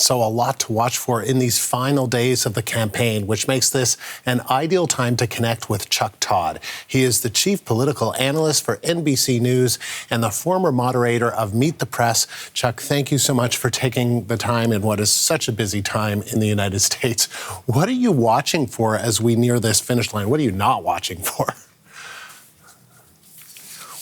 So a lot to watch for in these final days of the campaign, which makes this an ideal time to connect with Chuck Todd. He is the chief political analyst for NBC News and the former moderator of Meet the Press. Chuck, thank you so much for taking the time in what is such a busy time in the United States. What are you watching for as we near this finish line? What are you not watching for?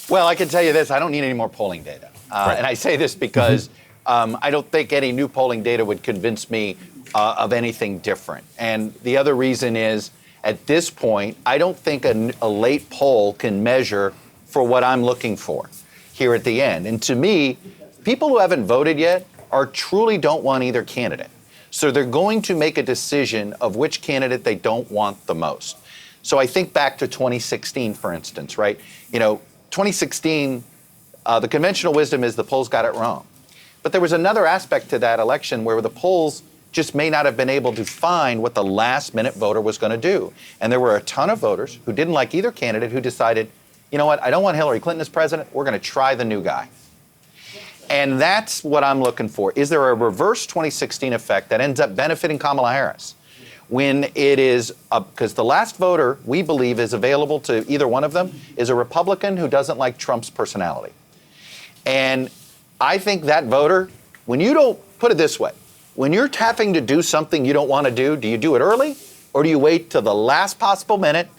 Well, I can tell you this, I don't need any more polling data. Right. And I say this because I don't think any new polling data would convince me of anything different. And the other reason is, at this point, I don't think a late poll can measure for what I'm looking for here at the end. And to me, people who haven't voted yet truly don't want either candidate. So they're going to make a decision of which candidate they don't want the most. So I think back to 2016, for instance, right? 2016, the conventional wisdom is the polls got it wrong. But there was another aspect to that election where the polls just may not have been able to find what the last minute voter was going to do. And there were a ton of voters who didn't like either candidate who decided, you know what, I don't want Hillary Clinton as president, we're going to try the new guy. And that's what I'm looking for. Is there a reverse 2016 effect that ends up benefiting Kamala Harris? When it is, because the last voter we believe is available to either one of them is a Republican who doesn't like Trump's personality. And I think that voter, when you don't, put it this way, when you're having to do something you don't want to do you do it early or do you wait till the last possible minute,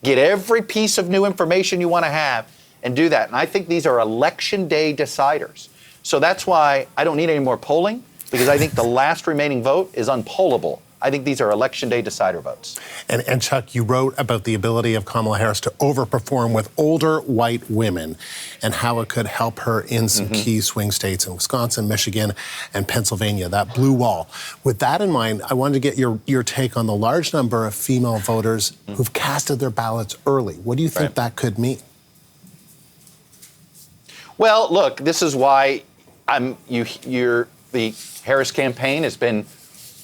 get every piece of new information you want to have and do that? And I think these are election day deciders. So that's why I don't need any more polling, because I think the last remaining vote is unpollable. I think these are election day decider votes. And Chuck, you wrote about the ability of Kamala Harris to overperform with older white women and how it could help her in some key swing states in Wisconsin, Michigan, and Pennsylvania, that blue wall. With that in mind, I wanted to get your take on the large number of female voters who've casted their ballots early. What do you think that could mean? Well, look, this is why the Harris campaign has been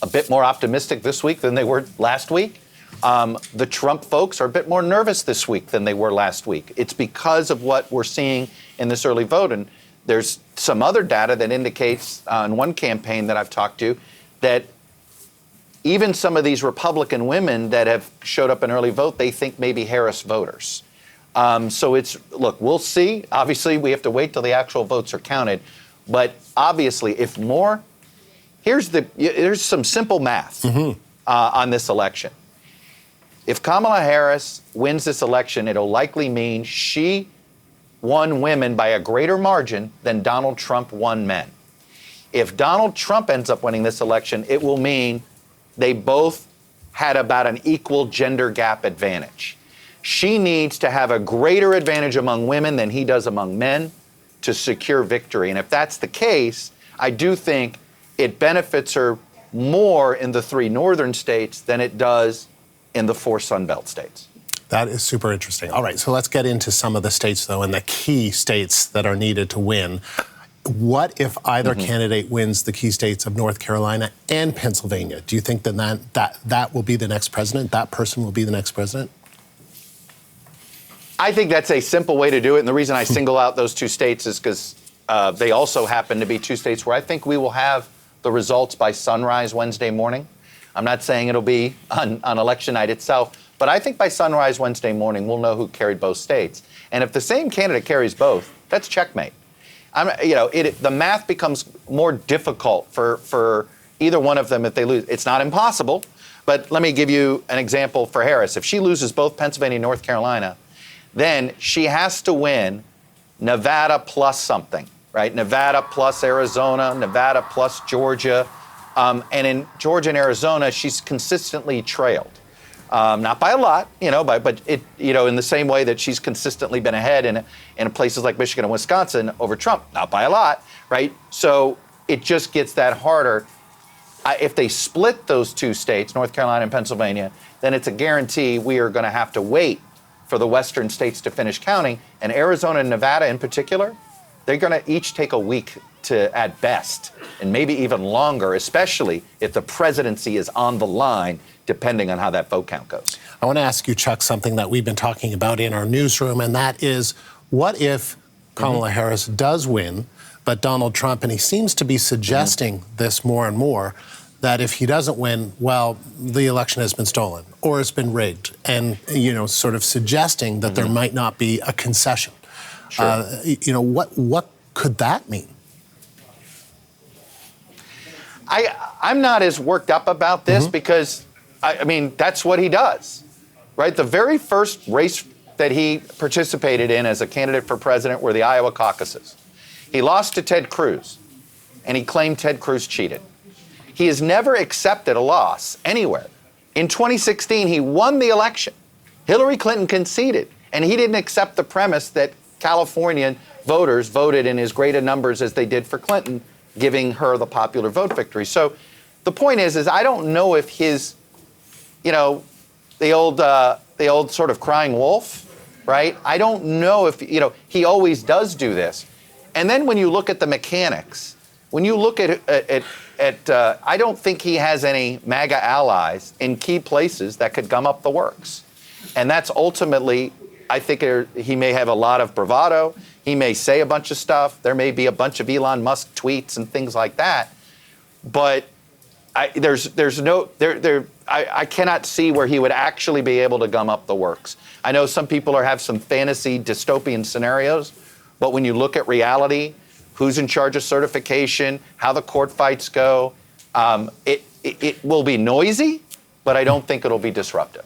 a bit more optimistic this week than they were last week. The Trump folks are a bit more nervous this week than they were last week. It's because of what we're seeing in this early vote. And there's some other data that indicates on one campaign that I've talked to that even some of these Republican women that have showed up in early vote, they think maybe Harris voters. So look, we'll see. Obviously, we have to wait till the actual votes are counted. But obviously, if more, here's some simple math on this election. If Kamala Harris wins this election, it'll likely mean she won women by a greater margin than Donald Trump won men. If Donald Trump ends up winning this election, it will mean they both had about an equal gender gap advantage. She needs to have a greater advantage among women than he does among men to secure victory. And if that's the case, I do think it benefits her more in the 3 northern states than it does in the 4 Sun Belt states. That is super interesting. All right, so let's get into some of the states, though, and the key states that are needed to win. What if either candidate wins the key states of North Carolina and Pennsylvania? Do you think that will be the next president? That person will be the next president? I think that's a simple way to do it. And the reason I single out those 2 states is because they also happen to be 2 states where I think we will have the results by sunrise Wednesday morning. I'm not saying it'll be on election night itself, but I think by sunrise Wednesday morning, we'll know who carried both states. And if the same candidate carries both, that's checkmate. The math becomes more difficult for either one of them if they lose. It's not impossible, but let me give you an example for Harris. If she loses both Pennsylvania and North Carolina, then she has to win Nevada plus something, right? Nevada plus Arizona, Nevada plus Georgia. And in Georgia and Arizona, she's consistently trailed. Not by a lot, but in the same way that she's consistently been ahead in places like Michigan and Wisconsin over Trump, not by a lot, right? So it just gets that harder. If they split those 2 states, North Carolina and Pennsylvania, then it's a guarantee we are going to have to wait for the western states to finish counting. And Arizona and Nevada in particular, they're going to each take a week to at best, and maybe even longer, especially if the presidency is on the line, depending on how that vote count goes. I want to ask you, Chuck, something that we've been talking about in our newsroom, and that is, what if Kamala Harris does win but Donald Trump, and he seems to be suggesting this more and more, that if he doesn't win, well, the election has been stolen or it's been rigged, and, sort of suggesting that there might not be a concession. Sure. What could that mean? I'm not as worked up about this because, I mean, that's what he does, right? The very first race that he participated in as a candidate for president were the Iowa caucuses. He lost to Ted Cruz, and he claimed Ted Cruz cheated. He has never accepted a loss anywhere. In 2016, he won the election. Hillary Clinton conceded, and he didn't accept the premise that Californian voters voted in as great a numbers as they did for Clinton, giving her the popular vote victory. So the point is I don't know if his, the old sort of crying wolf, right? I don't know if, he always does do this. And then when you look at the mechanics, when you look at I don't think he has any MAGA allies in key places that could gum up the works. And that's ultimately, I think he may have a lot of bravado. He may say a bunch of stuff. There may be a bunch of Elon Musk tweets and things like that. But I cannot see where he would actually be able to gum up the works. I know some people have some fantasy dystopian scenarios, but when you look at reality, who's in charge of certification, how the court fights go, it will be noisy, but I don't think it'll be disruptive.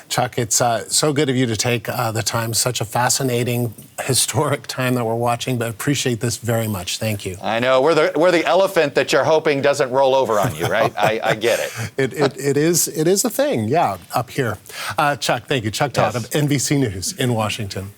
Chuck, it's so good of you to take the time. Such a fascinating, historic time that we're watching, but appreciate this very much. Thank you. I know. We're the elephant that you're hoping doesn't roll over on you, right? I get it. It is a thing, yeah, up here. Chuck, thank you. Chuck Todd of NBC News in Washington.